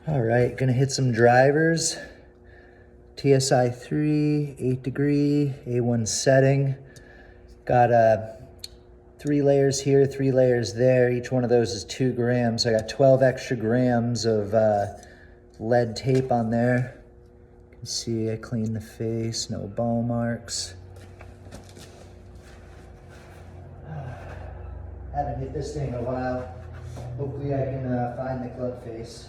All right, gonna hit some drivers. TSI 3, 8 degree, A1 setting. Got 3 layers here, 3 layers there. Each one of those is 2 grams. So I got 12 extra grams of lead tape on there. You can see I cleaned the face, no ball marks. Haven't hit this thing in a while. Hopefully I can find the club face.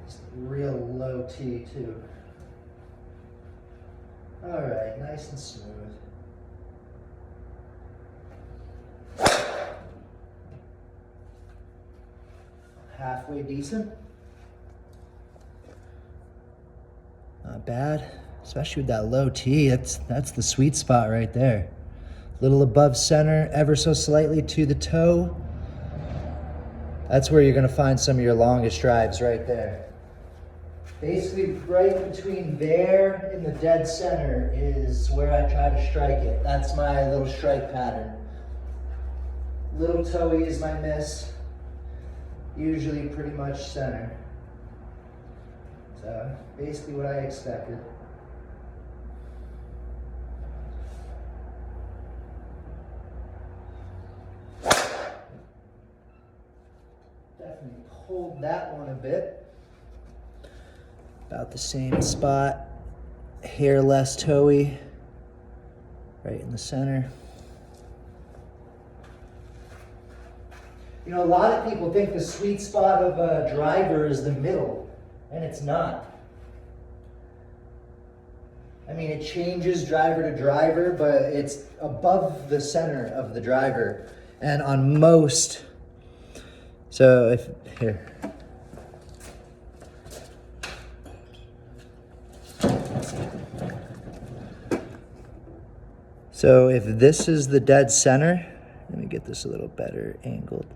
It's real low T too. All right, nice and smooth. Halfway decent. Not bad, especially with that low T. That's the sweet spot right there. Little above center, ever so slightly to the toe. That's where you're gonna find some of your longest drives right there. Basically right between there and the dead center is where I try to strike it. That's my little strike pattern. Little toey is my miss. Usually pretty much center. So basically what I expected. Definitely pulled that one a bit. About the same spot. Hair less toey. Right in the center. You know, a lot of people think the sweet spot of a driver is the middle, and it's not. I mean, it changes driver to driver, but it's above the center of the driver. And on most, so if, here. So if this is the dead center, let me get this a little better angled.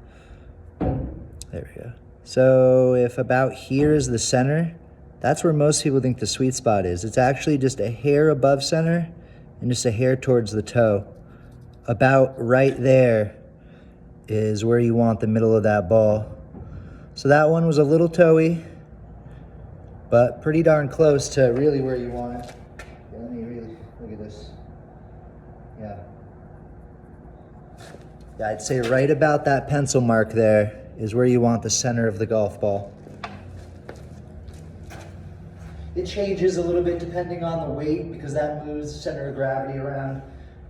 There we go. So if about here is the center, that's where most people think the sweet spot is. It's actually just a hair above center and just a hair towards the toe. About right there is where you want the middle of that ball. So that one was a little toey, but pretty darn close to really where you want it. Yeah, let me really, look at this. Yeah. Yeah, I'd say right about that pencil mark there is where you want the center of the golf ball. It changes a little bit depending on the weight because that moves the center of gravity around,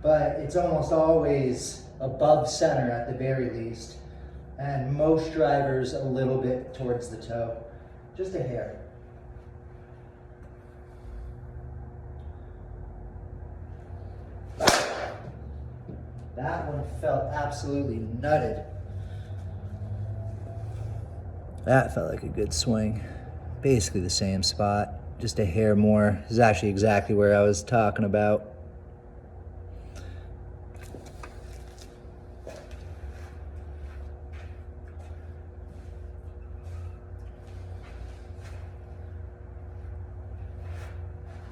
but it's almost always above center at the very least, and most drivers a little bit towards the toe, just a hair. That one felt absolutely nutted. That felt like a good swing. Basically the same spot, just a hair more. This is actually exactly where I was talking about.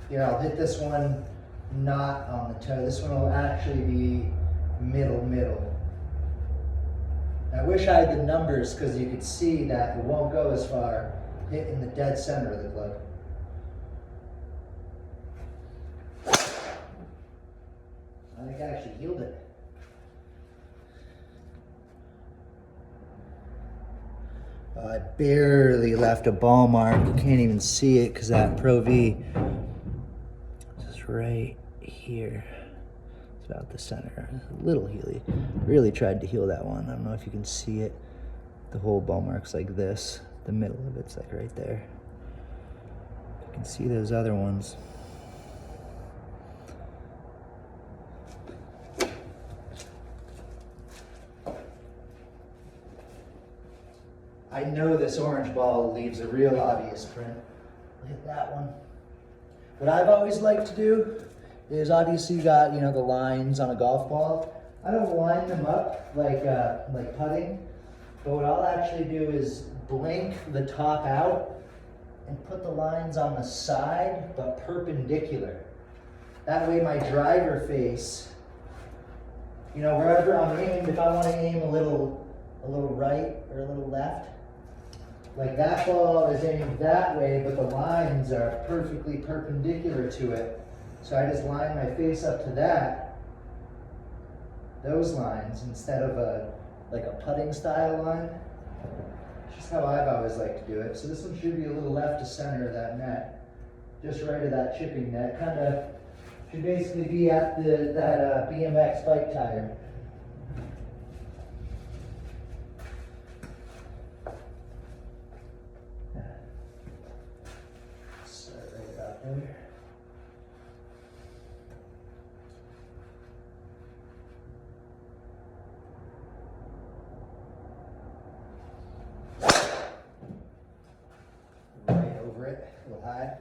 Here, I'll hit this one not on the toe. This one will actually be middle. I wish I had the numbers because you could see that it won't go as far, hit in the dead center of the club. I think I actually healed it. I barely left a ball mark. You can't even see it because that Pro V is right here. About the center, a little healy. Really tried to heal that one. I don't know if you can see it. The whole ball mark's like this. The middle of it's like right there. You can see those other ones. I know this orange ball leaves a real obvious print. Hit that one. What I've always liked to do is obviously you got, you know, the lines on a golf ball. I don't line them up like putting, but what I'll actually do is blank the top out and put the lines on the side, but perpendicular. That way my driver face, you know, wherever I'm aiming, if I want to aim a little right or a little left, Like that ball is aimed that way, but the lines are perfectly perpendicular to it. So I just line my face up to those lines, instead of like a putting style line. It's just how I've always liked to do it. So this one should be a little left to center of that net, just right of that chipping net. Kind of should basically be at that BMX bike tire. Start right about there. Right over it, a little high.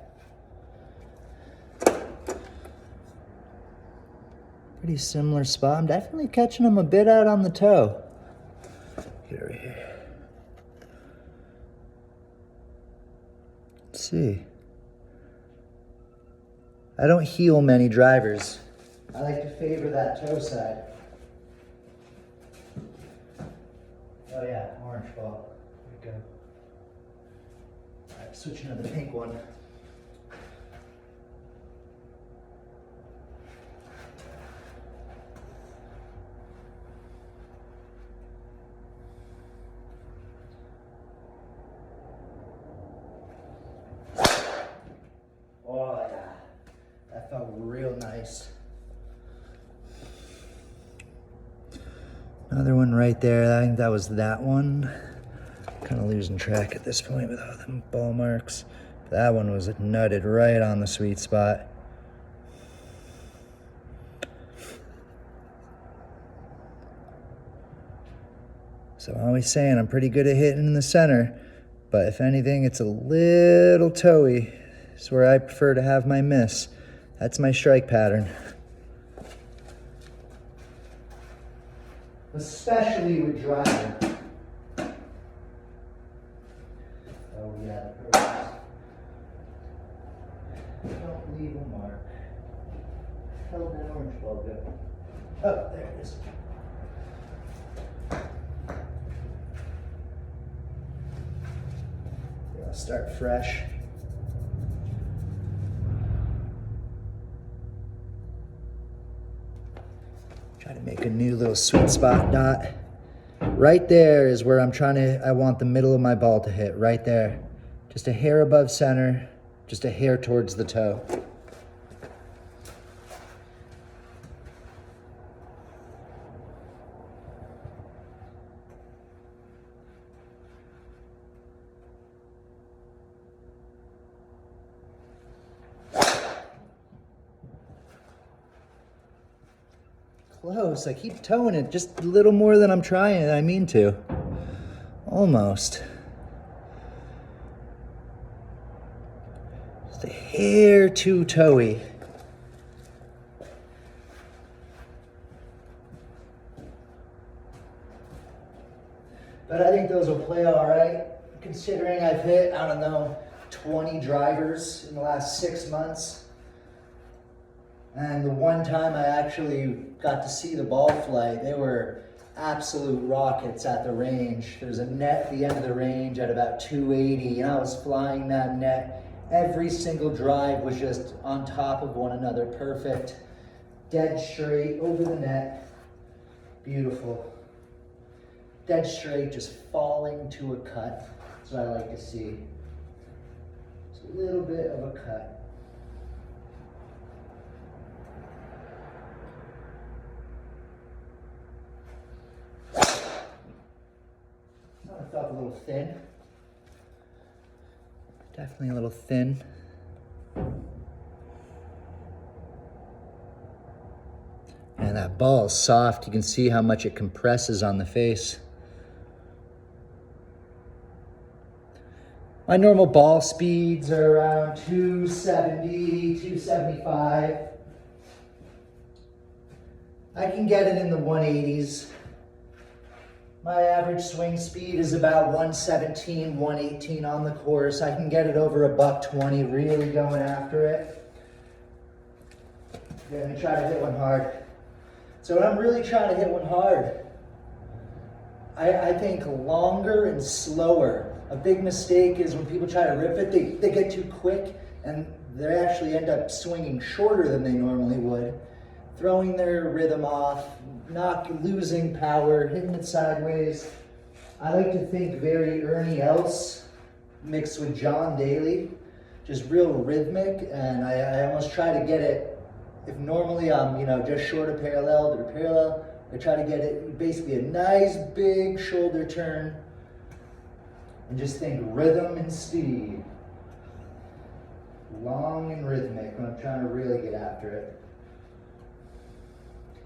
Pretty similar spot. I'm definitely catching them a bit out on the toe. Get over here. Let's see. I don't heel many drivers. I like to favor that toe side. Oh yeah, orange ball. There we go. All right, switching to the pink one. Oh yeah, that felt real nice. Another one right there. I think that was that one. Kind of losing track at this point with all them ball marks. That one was nutted right on the sweet spot. So I'm always saying I'm pretty good at hitting in the center, but if anything, it's a little toey. It's where I prefer to have my miss. That's my strike pattern. Especially with driving. Oh yeah, the purpose. Don't leave a mark. How'd that orange ball go? Oh, there it is. I'll start fresh. Try to make a new little sweet spot dot. Right there is where I want the middle of my ball to hit, right there. Just a hair above center, just a hair towards the toe. Close. I keep towing it just a little more than I'm trying. I mean to. Almost. Just a hair too toey. But I think those will play all right, considering I've hit, I don't know, 20 drivers in the last 6 months. And the one time I actually got to see the ball flight, they were absolute rockets at the range. There's a net at the end of the range at about 280, and I was flying that net. Every single drive was just on top of one another, perfect. Dead straight over the net. Beautiful. Dead straight, just falling to a cut. That's what I like to see. Just a little bit of a cut. I felt a little thin. Definitely a little thin. And that ball is soft. You can see how much it compresses on the face. My normal ball speeds are around 270, 275. I can get it in the 180s. My average swing speed is about 117, 118 on the course. I can get it over $120, really going after it. I'm gonna try to hit one hard. So when I'm really trying to hit one hard, I think longer and slower a big mistake is when people try to rip it, they get too quick and they actually end up swinging shorter than they normally would, throwing their rhythm off, losing power, hitting it sideways. I like to think very Ernie Els mixed with John Daly, just real rhythmic, and I almost try to get it, if normally I'm, just short of parallel or parallel, I try to get it basically a nice big shoulder turn, and just think rhythm and speed. Long and rhythmic when I'm trying to really get after it.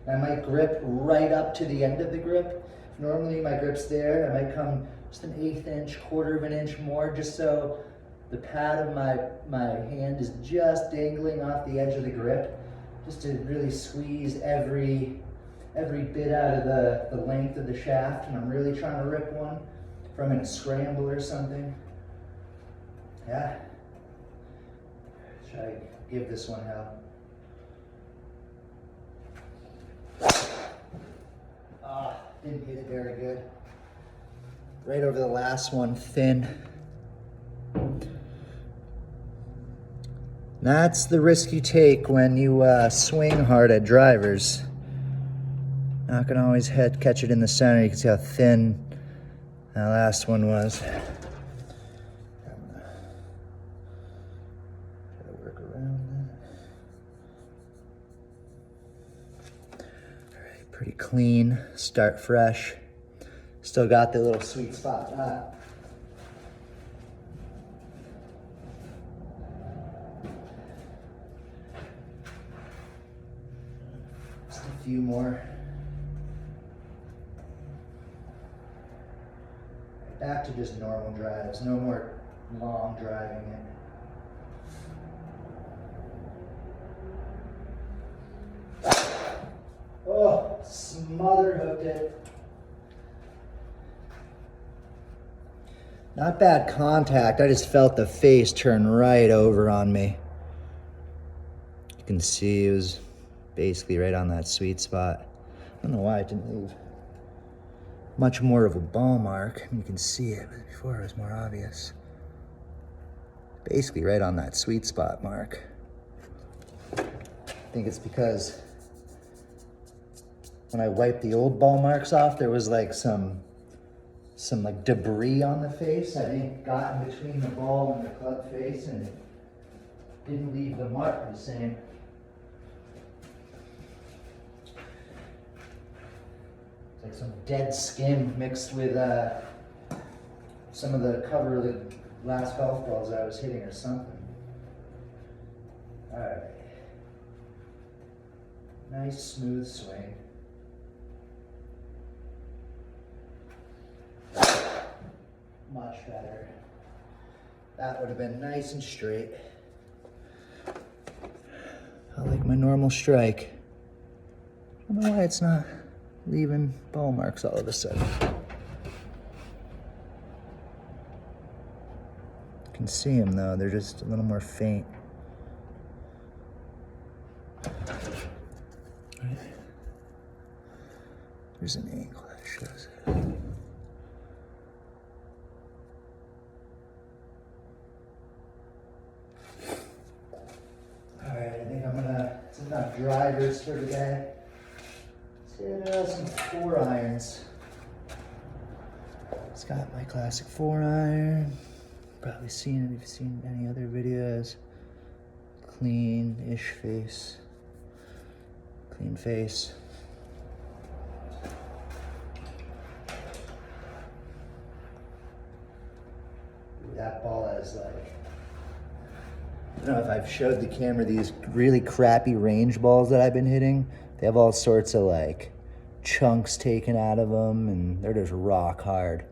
I might grip right up to the end of the grip. Normally my grip's there, I might come just an 1/8 inch, 1/4 of an inch more, just so the pad of my hand is just dangling off the edge of the grip, just to really squeeze every bit out of the length of the shaft. And I'm really trying to rip one from in a scramble or something. Yeah. Try to give this one hell. Didn't hit it very good. Right over the last one, thin. That's the risk you take when you swing hard at drivers. Not gonna always catch it in the center. You can see how thin that last one was. Try to work around that. All right, pretty clean, start fresh. Still got the little sweet spot. Just a few more. Back to just normal drives, no more long driving it. Oh, smother hooked it. Not bad contact, I just felt the face turn right over on me. You can see it was basically right on that sweet spot. I don't know why it didn't leave much more of a ball mark. You can see it, but before it was more obvious. Basically right on that sweet spot mark. I think it's because when I wiped the old ball marks off, there was like some like debris on the face. I think got in between the ball and the club face and it didn't leave the mark the same. Like some dead skin mixed with some of the cover of the last golf balls I was hitting or something. All right. Nice smooth swing. Much better. That would have been nice and straight. I like my normal strike. I don't know why it's not leaving ball marks all of a sudden. You can see them though, they're just a little more faint. Right. There's an angle that shows it. Alright, I think it's enough drivers for today. Some 4-irons. It's got my classic 4-iron. Probably seen it if you've seen any other videos. Clean-ish face. Clean face. That ball has like, I don't know if I've showed the camera these really crappy range balls that I've been hitting. They have all sorts of like chunks taken out of them and they're just rock hard.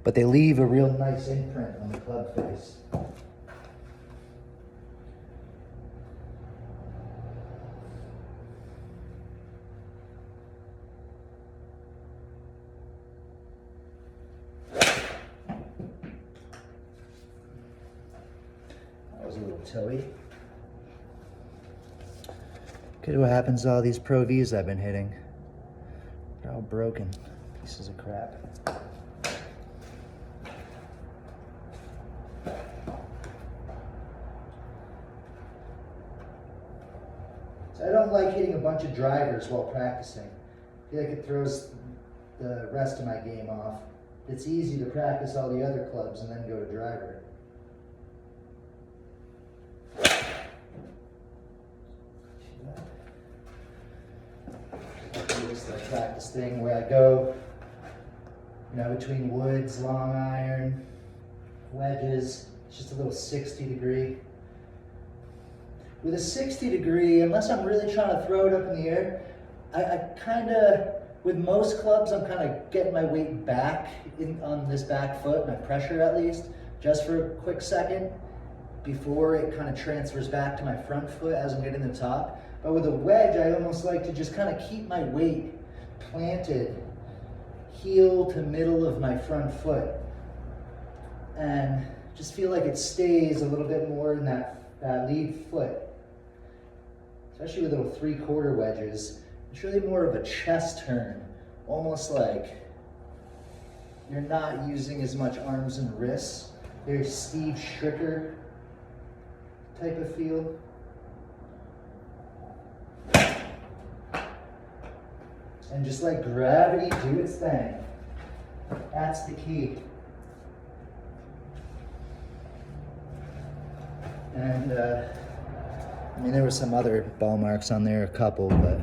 But they leave a real nice imprint on the club face. That was a little toey. Look at what happens to all these Pro Vs I've been hitting. They're all broken. Pieces of crap. don't like hitting a bunch of drivers while practicing. I feel like it throws the rest of my game off. It's easy to practice all the other clubs and then go to driver. It's the practice thing where I go, between woods, long iron, wedges. It's just a little 60 degree. With a 60 degree, unless I'm really trying to throw it up in the air, I kind of, with most clubs, I'm kind of getting my weight back on this back foot, my pressure at least, just for a quick second before it kind of transfers back to my front foot as I'm getting the top. But with a wedge, I almost like to just kind of keep my weight planted, heel to middle of my front foot, and just feel like it stays a little bit more in that lead foot. Especially with little 3/4 wedges, it's really more of a chest turn, almost like you're not using as much arms and wrists. Very Steve Stricker type of feel. And just let gravity do its thing. That's the key. And there were some other ball marks on there, a couple, but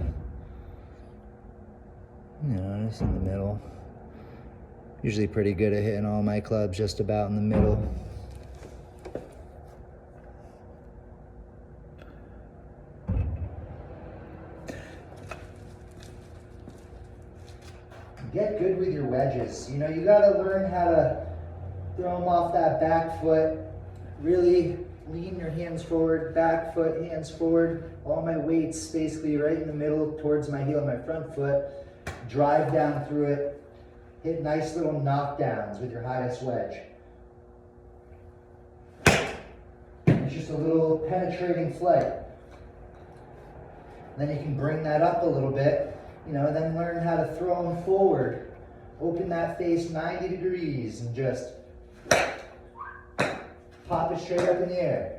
just in the middle. Usually pretty good at hitting all my clubs just about in the middle. Get good with your wedges. You gotta learn how to throw them off that back foot. Really lean your hands forward, back foot, hands forward. All my weight's basically right in the middle towards my heel, my front foot. Drive down through it. Hit nice little knockdowns with your highest wedge. It's just a little penetrating flight. Then you can bring that up a little bit. Then learn how to throw them forward. Open that face 90 degrees and just pop it straight up in the air.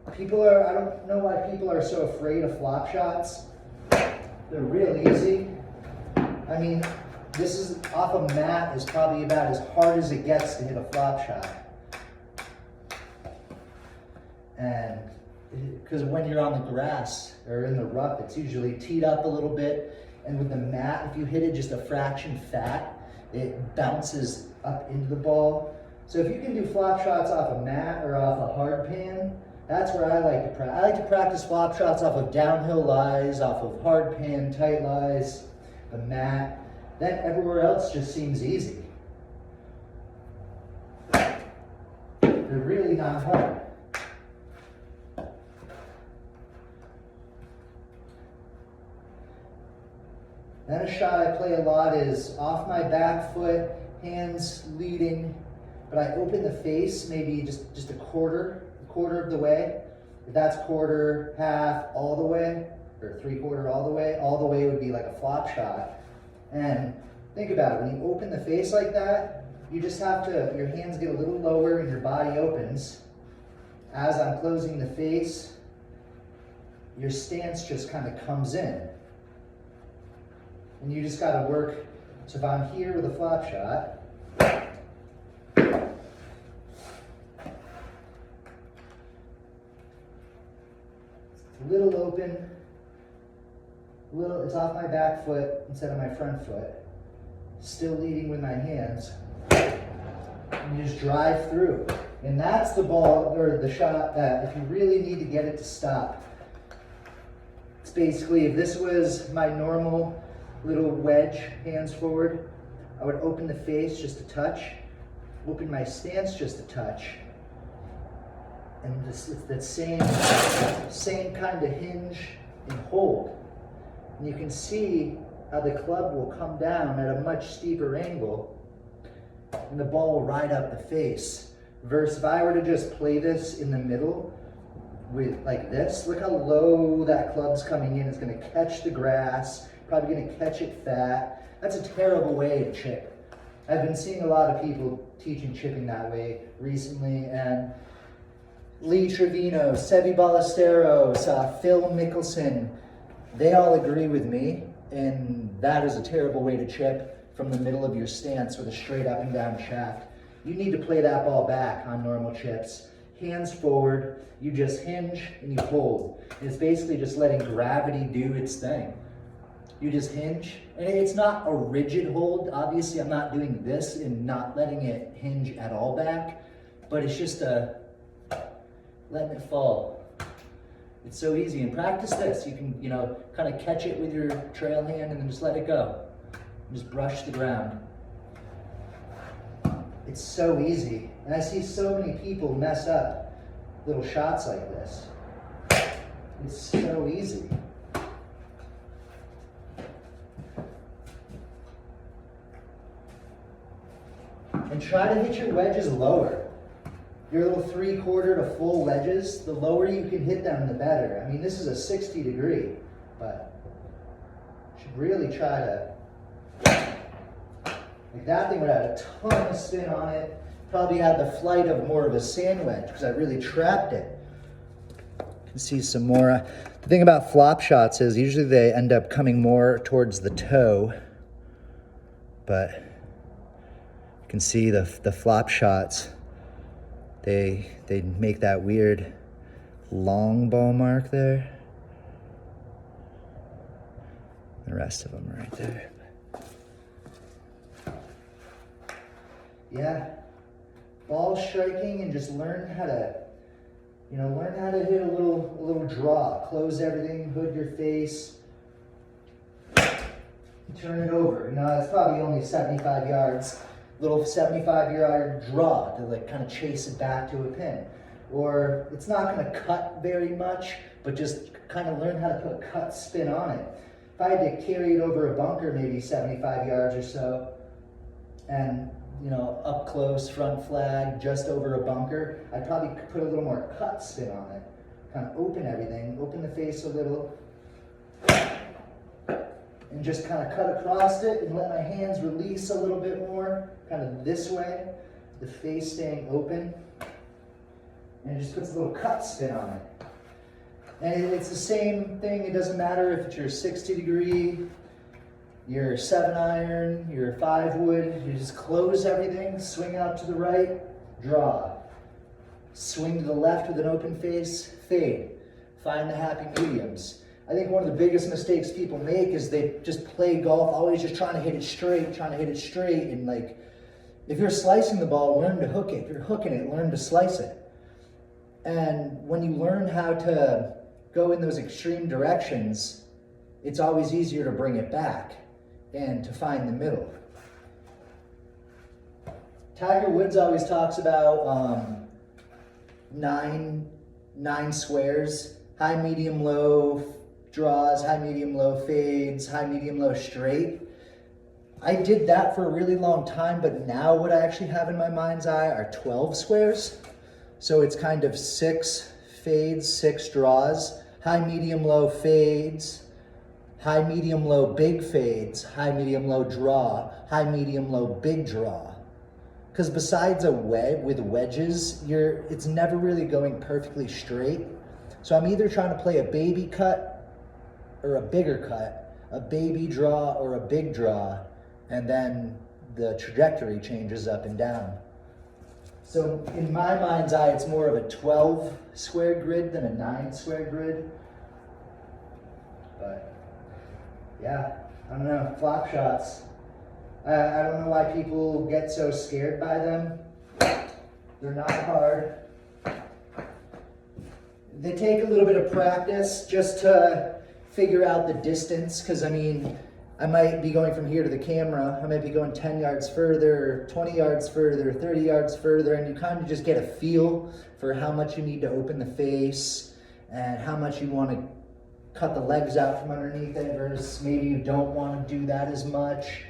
I don't know why people are so afraid of flop shots. They're real easy. This is off a mat is probably about as hard as it gets to hit a flop shot. And because when you're on the grass or in the rough, it's usually teed up a little bit. And with the mat, if you hit it just a fraction fat, it bounces up into the ball. So if you can do flop shots off a mat or off a hard pan, that's where I like to practice. I like to practice flop shots off of downhill lies, off of hard pan, tight lies, the mat. Then everywhere else just seems easy. They're really not hard. Then a shot I play a lot is off my back foot, hands leading, but I open the face maybe just a quarter of the way. If that's quarter, half, all the way, or 3/4 all the way would be like a flop shot. And think about it, when you open the face like that, you just have to, your hands get a little lower and your body opens. As I'm closing the face, your stance just kind of comes in. And you just got to work. So if I'm here with a flop shot, it's a little open, it's off my back foot instead of my front foot. Still leading with my hands. And you just drive through. And that's the ball, or the shot that if you really need to get it to stop, it's basically, if this was my normal little wedge, hands forward, I would open the face just a touch, open my stance just a touch, and it's that same kind of hinge and hold. And you can see how the club will come down at a much steeper angle, and the ball will ride up the face. Versus if I were to just play this in the middle with like this, look how low that club's coming in. It's going to catch the grass, probably going to catch it fat. That's a terrible way to chip. I've been seeing a lot of people teaching chipping that way recently, and Lee Trevino, Seve Ballesteros, Phil Mickelson, they all agree with me, and that is a terrible way to chip from the middle of your stance with a straight up and down shaft. You need to play that ball back on normal chips. Hands forward, you just hinge and you hold. And it's basically just letting gravity do its thing. You just hinge, and it's not a rigid hold. Obviously, I'm not doing this and not letting it hinge at all back, but it's just letting it fall. It's so easy. And practice this. You can, kind of catch it with your trail hand and then just let it go. And just brush the ground. It's so easy. And I see so many people mess up little shots like this. It's so easy. And try to hit your wedges lower. Your little 3/4 to full wedges, the lower you can hit them, the better. I mean, this is a 60 degree, but you should really try to, like that thing would have a ton of spin on it. Probably had the flight of more of a sand wedge because I really trapped it. You can see some more. The thing about flop shots is usually they end up coming more towards the toe, but you can see the flop shots. They make that weird long ball mark there. The rest of them are right there. Yeah, ball striking, and just learn how to, learn how to hit a little draw. Close everything, hood your face, turn it over. It's probably only 75 yards. Little 75-yard draw to kind of chase it back to a pin. Or it's not going to cut very much, but just kind of learn how to put a cut spin on it. If I had to carry it over a bunker, maybe 75 yards or so, and up close, front flag, just over a bunker, I'd probably put a little more cut spin on it. Kind of open everything, open the face a little, and just kind of cut across it and let my hands release a little bit more, kind of this way, the face staying open, and it just puts a little cut spin on it. And it's the same thing. It doesn't matter if it's your 60 degree, your 7-iron, your 5-wood, you just close everything, swing out to the right, draw. Swing to the left with an open face, fade. Find the happy mediums. I think one of the biggest mistakes people make is they just play golf, always just trying to hit it straight, and if you're slicing the ball, learn to hook it. If you're hooking it, learn to slice it. And when you learn how to go in those extreme directions, it's always easier to bring it back and to find the middle. Tiger Woods always talks about nine squares, high, medium, low draws, high, medium, low fades, high, medium, low straight. I did that for a really long time, but now what I actually have in my mind's eye are 12 squares. So it's kind of 6 fades, 6 draws, high, medium, low fades, high, medium, low, big fades, high, medium, low draw, high, medium, low, big draw. Because besides a wedge with wedges, it's never really going perfectly straight. So I'm either trying to play a baby cut or a bigger cut, a baby draw or a big draw, and then the trajectory changes up and down. So in my mind's eye, it's more of a 12 square grid than a 9 square grid. But yeah, I don't know, flop shots. I don't know why people get so scared by them. They're not hard. They take a little bit of practice just to figure out the distance, because I might be going from here to the camera, I might be going 10 yards further, 20 yards further, 30 yards further, and you kind of just get a feel for how much you need to open the face and how much you want to cut the legs out from underneath it versus maybe you don't want to do that as much.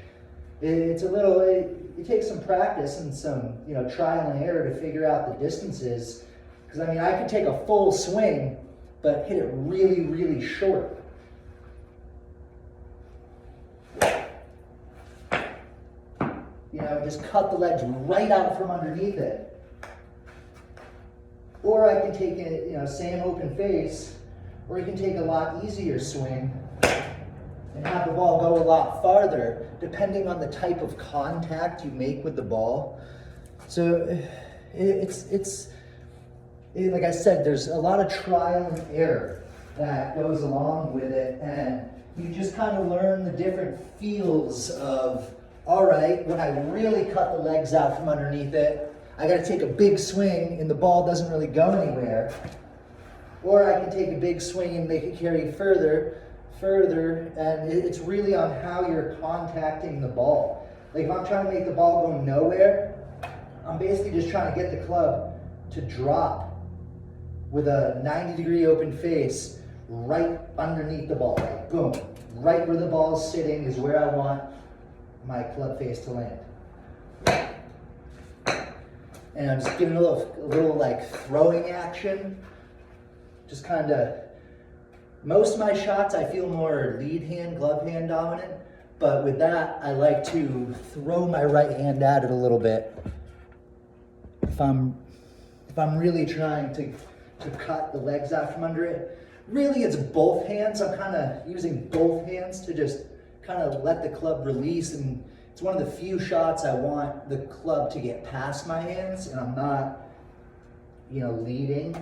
It takes some practice and some trial and error to figure out the distances, because I could take a full swing but hit it really, really short. Just cut the legs right out from underneath it. Or I can take it, same open face, or you can take a lot easier swing and have the ball go a lot farther depending on the type of contact you make with the ball. So it's like I said, there's a lot of trial and error that goes along with it, and you just kind of learn the different feels of, all right, when I really cut the legs out from underneath it, I got to take a big swing and the ball doesn't really go anywhere. Or I can take a big swing and make it carry further, and it's really on how you're contacting the ball. Like if I'm trying to make the ball go nowhere, I'm basically just trying to get the club to drop with a 90-degree open face right underneath the ball, like boom. Right where the ball's sitting is where I want my club face to land. And I'm just giving a little like throwing action. Just kind of, most of my shots I feel more lead hand, glove hand dominant, but with that I like to throw my right hand at it a little bit. If I'm really trying to cut the legs out from under it, really it's both hands. I'm kind of using both hands to just kind of let the club release, and it's one of the few shots I want the club to get past my hands and I'm not, leading.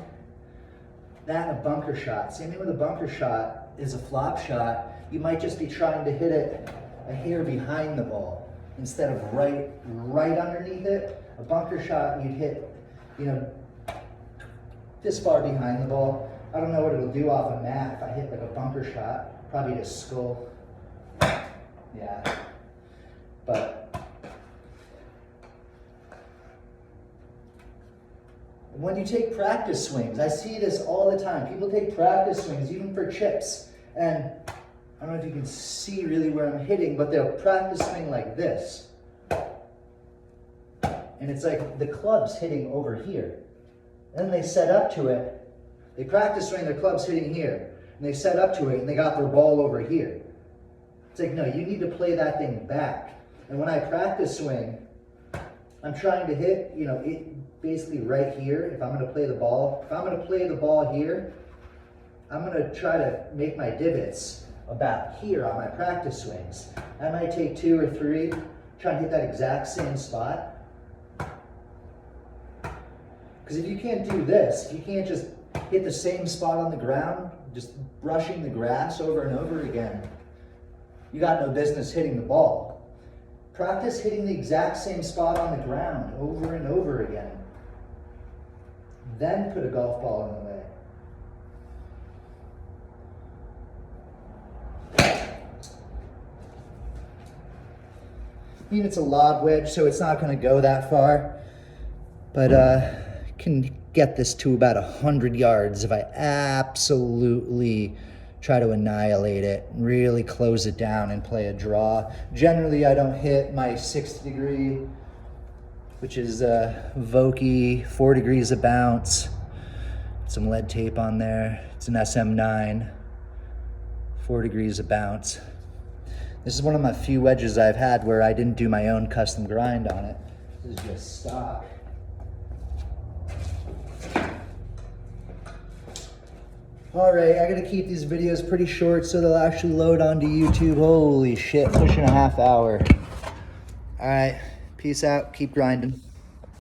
That and a bunker shot. Same thing with a bunker shot is a flop shot. You might just be trying to hit it a hair behind the ball instead of right underneath it. A bunker shot you'd hit, this far behind the ball. I don't know what it'll do off a mat if I hit like a bunker shot. Probably just skull. Yeah. But when you take practice swings, I see this all the time. People take practice swings, even for chips. And I don't know if you can see really where I'm hitting, but they'll practice swing like this. And it's like the club's hitting over here. And then they set up to it. They practice swing, their club's hitting here. And they set up to it and they got their ball over here. It's like, no, you need to play that thing back. And when I practice swing, I'm trying to hit, it basically right here. If I'm going to play the ball, here, I'm going to try to make my divots about here on my practice swings. I might take 2 or 3, try to hit that exact same spot. Because if you can't do this, if you can't just hit the same spot on the ground, just brushing the grass over and over again, you got no business hitting the ball. Practice hitting the exact same spot on the ground over and over again. Then put a golf ball in the way. I mean, it's a lob wedge, so it's not going to go that far, but can get this to about 100 yards if I absolutely try to annihilate it, really close it down and play a draw. Generally, I don't hit my 60 degree, which is Vokey, 4 degrees of bounce. Some lead tape on there. It's an SM9, 4 degrees of bounce. This is one of my few wedges I've had where I didn't do my own custom grind on it. This is just stock. All right, I gotta keep these videos pretty short so they'll actually load onto YouTube. Holy shit, pushing a half hour. All right, peace out, keep grinding.